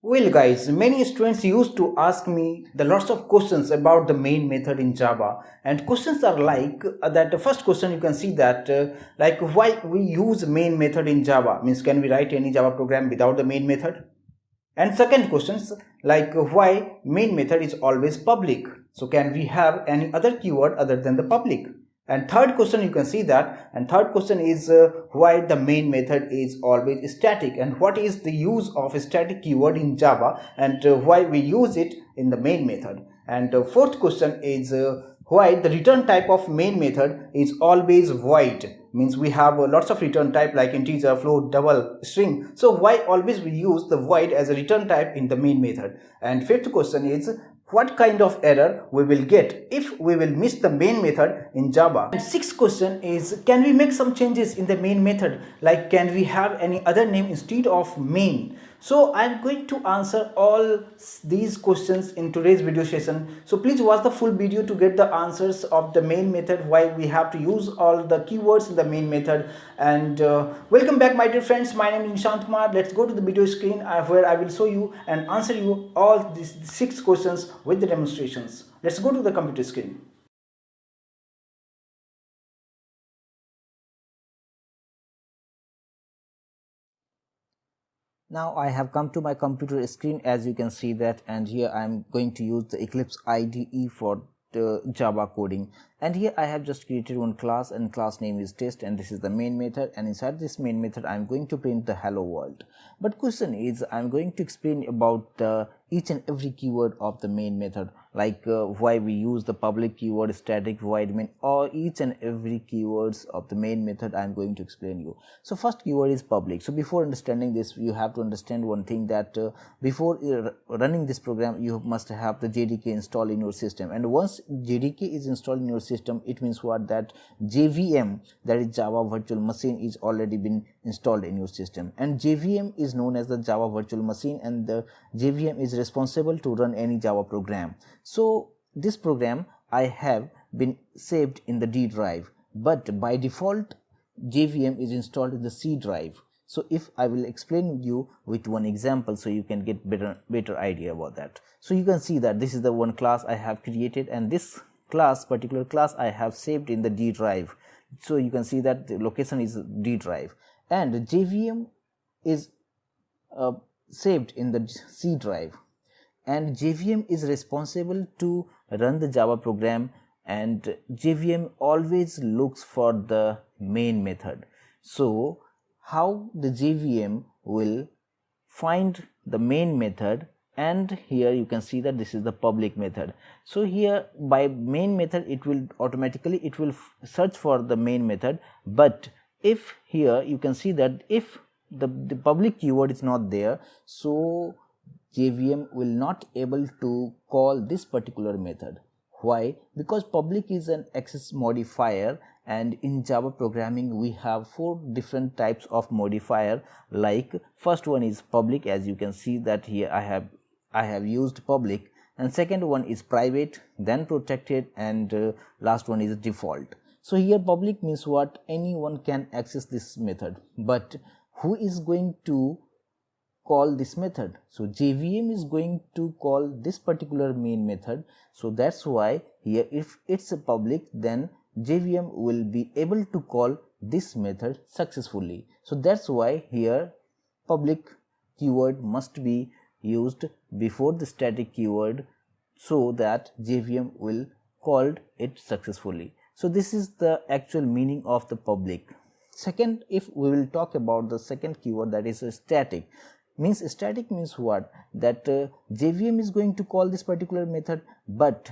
Well guys, many students used to ask me the lots of questions about the main method in Java, and questions are like that. The first question you can see that like why we use main method in Java, means can we write any Java program without the main method? And second questions like why main method is always public, so can we have any other keyword other than the public? And third question you can see that, and third question is why the main method is always static, and what is the use of a static keyword in Java, and why we use it in the main method. And fourth question is why the return type of main method is always void, means we have lots of return type like integer, float, double, string, so why always we use the void as a return type in the main method. And fifth question is what kind of error we will get if we will miss the main method in Java. And sixth question is can we make some changes in the main method, like can we have any other name instead of main? So I am going to answer all these questions in today's video session, so please watch the full video to get the answers of the main method, why we have to use all the keywords in the main method. And welcome back my dear friends, my name is Nishant Kumar. Let's go to the video screen where I will show you and answer you all these 6 questions with the demonstrations. Let's go to the computer screen. Now I have come to my computer screen, as you can see that, and here I am going to use the Eclipse IDE for the Java coding. And here I have just created one class, and class name is test, and this is the main method, and inside this main method I am going to print the hello world. But question is I am going to explain about each and every keyword of the main method, like why we use the public keyword, static, void, main, or each and every keywords of the main method I am going to explain you. So first keyword is public. So before understanding this, you have to understand one thing, that before running this program you must have the JDK installed in your system, and once JDK is installed in your system, it means what, that JVM, that is Java Virtual Machine, is already been installed in your system. And JVM is known as the Java Virtual Machine, and the JVM is responsible to run any Java program. So this program I have been saved in the D drive, but by default JVM is installed in the C drive. So if I will explain you with one example, so you can get better idea about that. So you can see that this is the one class I have created, and this particular class I have saved in the D drive. So you can see that the location is D drive, and JVM is saved in the C drive, and JVM is responsible to run the Java program, and JVM always looks for the main method. So how the JVM will find the main method, and here you can see that this is the public method. So here by main method it will automatically search for the main method, but if here you can see that if the public keyword is not there, so JVM will not able to call this particular method. Why? Because public is an access modifier, and in Java programming we have 4 different types of modifier. Like first one is public, as you can see that here I have used public, and second one is private, then protected, and last one is default. So here public means what, anyone can access this method, but who is going to call this method? So JVM is going to call this particular main method. So that's why here if it's a public, then JVM will be able to call this method successfully. So that's why here public keyword must be used before the static keyword, so that JVM will called it successfully. So this is the actual meaning of the public. Second, if we will talk about the second keyword, that is a static. Static means what, that JVM is going to call this particular method, but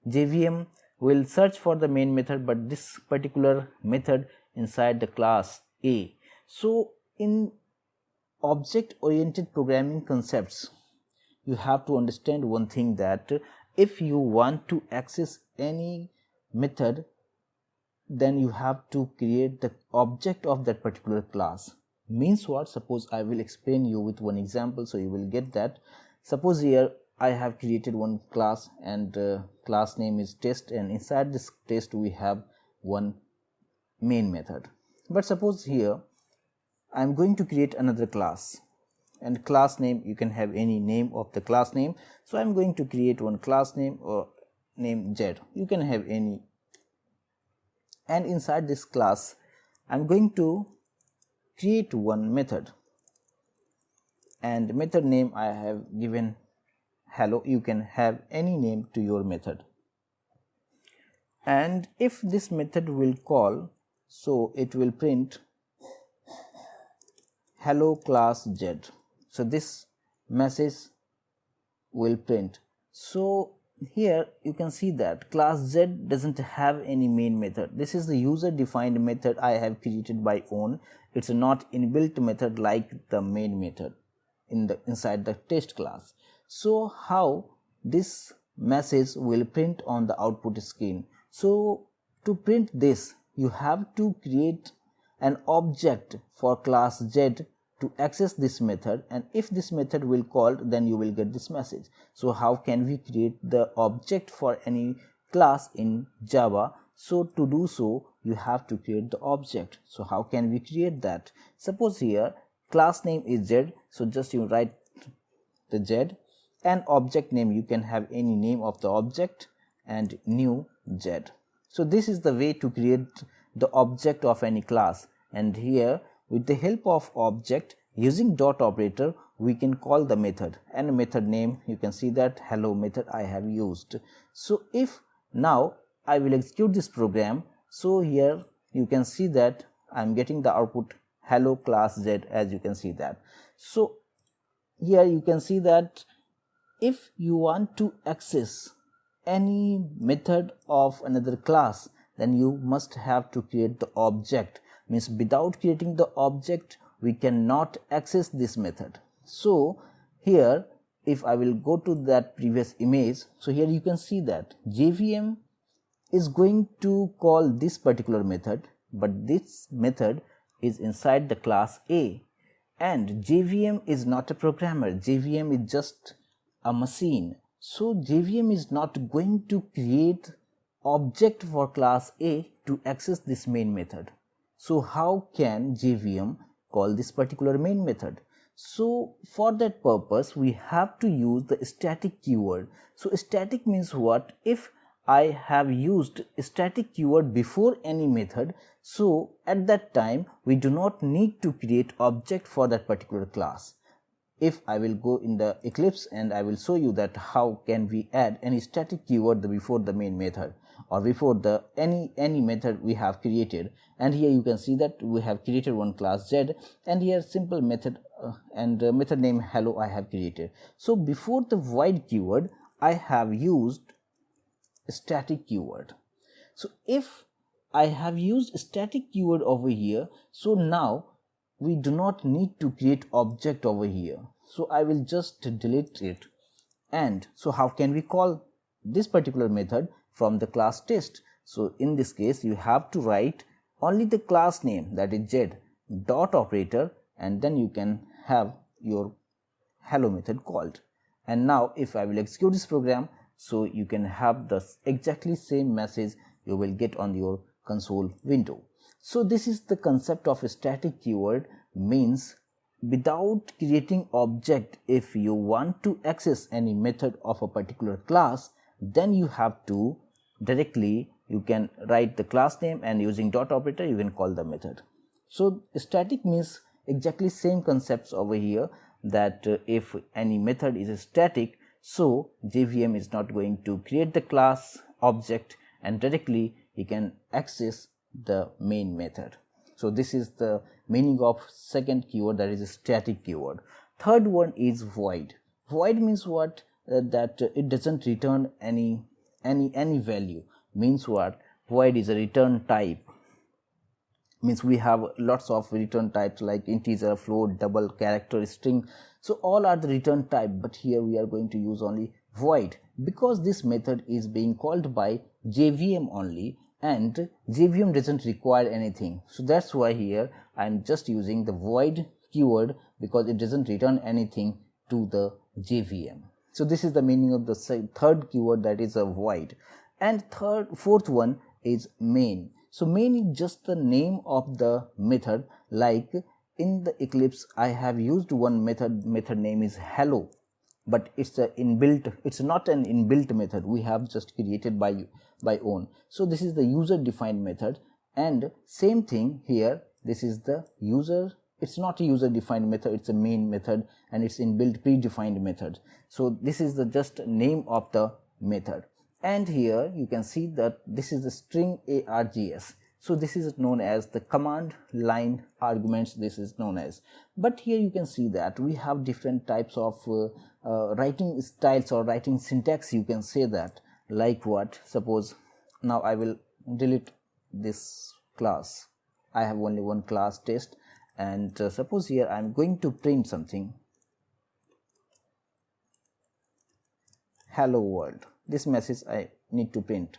JVM will search for the main method, but this particular method inside the class A. So in object oriented programming concepts, you have to understand one thing, that if you want to access any method, then you have to create the object of that particular class. Means what, suppose I will explain you with one example, so you will get that. Suppose here I have created one class, and class name is test, and inside this test we have one main method. But suppose here I am going to create another class, and class name, you can have any name of the class name. So I'm going to create one class name or name Z, you can have any, and inside this class I'm going to create one method, and method name I have given hello, you can have any name to your method. And if this method will call, so it will print hello class Z, so this message will print. So here you can see that class Z doesn't have any main method. This is the user defined method I have created by own. It's not inbuilt method like the main method inside the test class. So how this message will print on the output screen? So to print this, you have to create an object for class Z to access this method, and if this method will call, then you will get this message. So how can we create the object for any class in Java? So to do so, you have to create the object. So how can we create that? Suppose here class name is Z, so just you write the Z, and object name, you can have any name of the object, and new Z. So this is the way to create the object of any class. And here with the help of object, using dot operator, we can call the method, and method name, you can see that hello method I have used. So if now I will execute this program, so here you can see that I am getting the output hello class Z, as you can see that. So here you can see that if you want to access any method of another class, then you must have to create the object. Means without creating the object, we cannot access this method. So here if I will go to that previous image, so here you can see that JVM is going to call this particular method, but this method is inside the class A, and JVM is not a programmer, JVM is just a machine. So JVM is not going to create object for class A to access this main method. So how can JVM call this particular main method? So for that purpose, we have to use the static keyword. So static means what? If I have used static keyword before any method, so at that time we do not need to create object for that particular class. If I will go in the Eclipse and I will show you that how can we add any static keyword before the main method or before the any method we have created. And here you can see that we have created one class Z, and here simple method and method name hello I have created. So before the void keyword I have used static keyword. So if I have used static keyword over here, so now we do not need to create object over here. So I will just delete it. And so how can we call this particular method from the class test? So in this case you have to write only the class name, that is Z, dot operator, and then you can have your hello method called. And now if I will execute this program, so you can have the exactly same message you will get on your console window. So this is the concept of a static keyword, means without creating object, if you want to access any method of a particular class, then you have to directly, you can write the class name and using dot operator you can call the method. So static means exactly same concepts over here, that if any method is static, so JVM is not going to create the class object and directly you can access the main method. So this is the meaning of second keyword, that is a static keyword. Third one is void. Void means what? That it doesn't return any value. Means what? Void is a return type. Means we have lots of return types like integer, float, double, character, string. So all are the return type, but here we are going to use only void because this method is being called by JVM only, and JVM doesn't require anything. So that's why here I am just using the void keyword, because it doesn't return anything to the JVM. So this is the meaning of the third keyword, that is a void. And fourth one is main. So main is just the name of the method, like in the Eclipse I have used one method name is hello, but it's not an inbuilt method, we have just created by own. So this is the user defined method, and same thing here, this is the user, it's not a user defined method, it's a main method and it's inbuilt predefined method. So this is the just name of the method, and here you can see that this is the string args. So this is known as the command line arguments, this is known as. But here you can see that we have different types of writing styles or writing syntax, you can say that. Like what? Suppose now I will delete this class, I have only one class test, and suppose here I am going to print something, hello world, this message I need to print.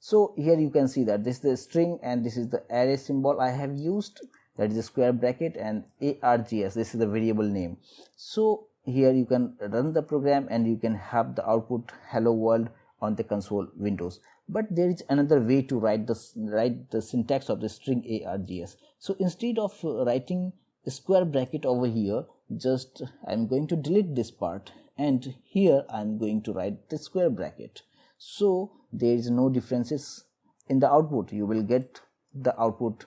So here you can see that this is the string and this is the array symbol I have used, that is a square bracket, and args, this is the variable name. So here you can run the program and you can have the output hello world on the console windows. But there is another way to write the syntax of the string args. So instead of writing a square bracket over here, just I am going to delete this part, and here I am going to write the square bracket. So there is no differences in the output, you will get the output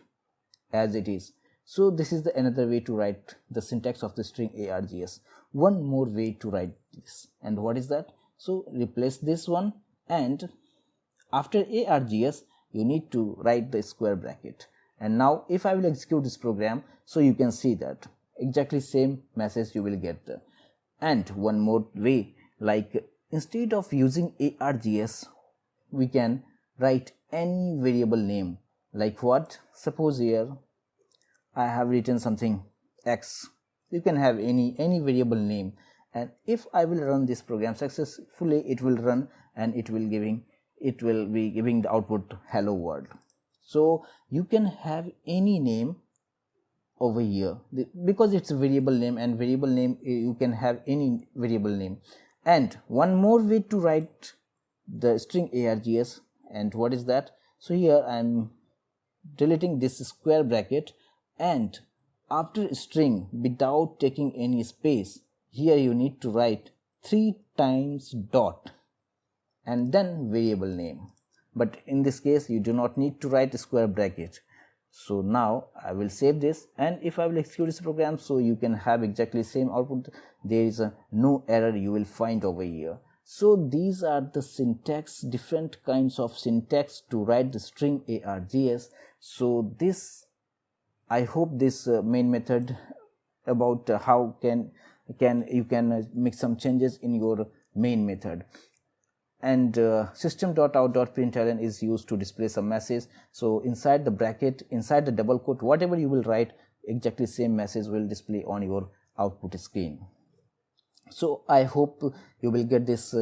as it is. So this is the another way to write the syntax of the string args. One more way to write this, and what is that? So replace this one, and after args you need to write the square bracket. And now if I will execute this program, so you can see that exactly same message you will get there. And one more way, like instead of using args, we can write any variable name. Like what? Suppose here I have written something x, you can have any variable name, and if I will run this program successfully, it will run and it will be giving the output hello world. So you can have any name over here because it's a variable name, and variable name you can have any variable name. And one more way to write the string args, and what is that? So here I am deleting this square bracket, and after string without taking any space, here you need to write 3 times dot and then variable name. But in this case you do not need to write a square bracket. So now I will save this, and if I will execute this program, so you can have exactly same output, there is no error you will find over here. So these are the syntax, different kinds of syntax to write the string args. So this, I hope this main method about how you can make some changes in your main method. And system.out.println is used to display some message. So inside the bracket, inside the double quote, whatever you will write, exactly same message will display on your output screen. So I hope you will get this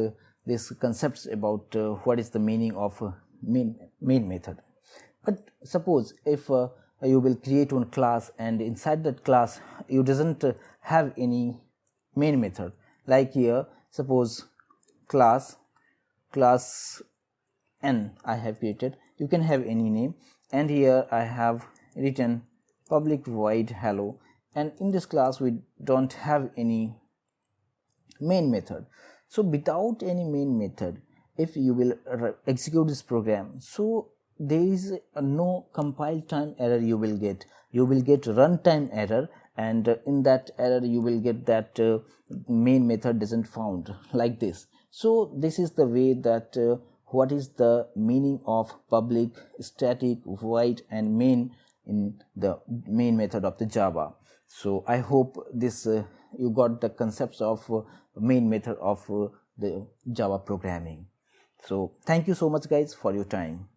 concepts about what is the meaning of main method. But suppose if you will create one class, and inside that class you doesn't have any main method, like here suppose class n I have created, you can have any name, and here I have written public void hello, and in this class we don't have any main method. So without any main method, if you will execute this program, so there is no compile time error you will get runtime error, and in that error you will get that main method isn't found, like this. So this is the way that what is the meaning of public, static, void and main in the main method of the Java. So I hope this you got the concepts of main method of the Java programming. So thank you so much guys for your time.